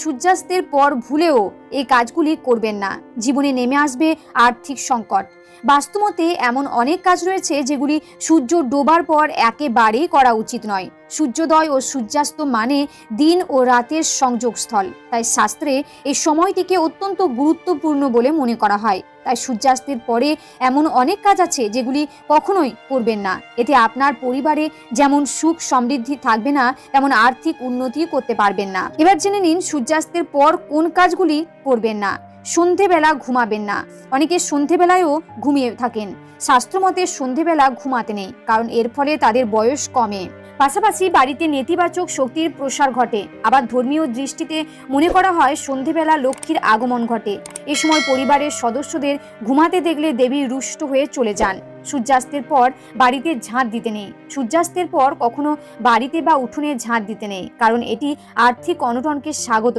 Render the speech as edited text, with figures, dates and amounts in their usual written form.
সূর্যাস্তের পর ভুলেও এই কাজগুলি করবেন না, জীবনে নেমে আসবে আর্থিক সংকট। বাস্তুমতে এমন অনেক কাজ রয়েছে যেগুলি সূর্য ডোবার পর একেবারেই করা উচিত নয়। সূর্যোদয় ও সূর্যাস্ত মানে দিন ও রাতের সংযোগস্থল, তাই শাস্ত্রে এই সময়টিকে অত্যন্ত গুরুত্বপূর্ণ বলে মনে করা হয়। তাই সূর্যাস্তের পরে এমন অনেক কাজ আছে যেগুলি কখনোই করবেন না। এতে আপনার পরিবারে যেমন সুখ সমৃদ্ধি থাকবে না, তেমন আর্থিক উন্নতি করতে পারবেন না। এবার জেনে নিন সূর্যাস্তের পর কোন কাজগুলি করবেন না। সন্ধেবেলা ঘুমাবেন না। অনেকে সন্ধেবেলায়ও ঘুমিয়ে থাকেন। শাস্ত্রমতে সন্ধেবেলা ঘুমাতে নেই, কারণ এর ফলে তাদের বয়স কমে। পাশাপাশি বাড়িতে নেতিবাচক শক্তির প্রসার ঘটে। আবার ধর্মীয় দৃষ্টিতে মনে করা হয় সন্ধেবেলা লক্ষ্মীর আগমন ঘটে। এ সময় পরিবারের সদস্যদের ঘুমাতে দেখলে দেবী রুষ্ট হয়ে চলে যান। সূর্যাস্তের পর বাড়িতে ঝাঁট দিতে নেই। সূর্যাস্তের পর কখনো বাড়িতে বা উঠোনে ঝাঁট দিতে নেই, কারণ এটি আর্থিক অনটনকে স্বাগত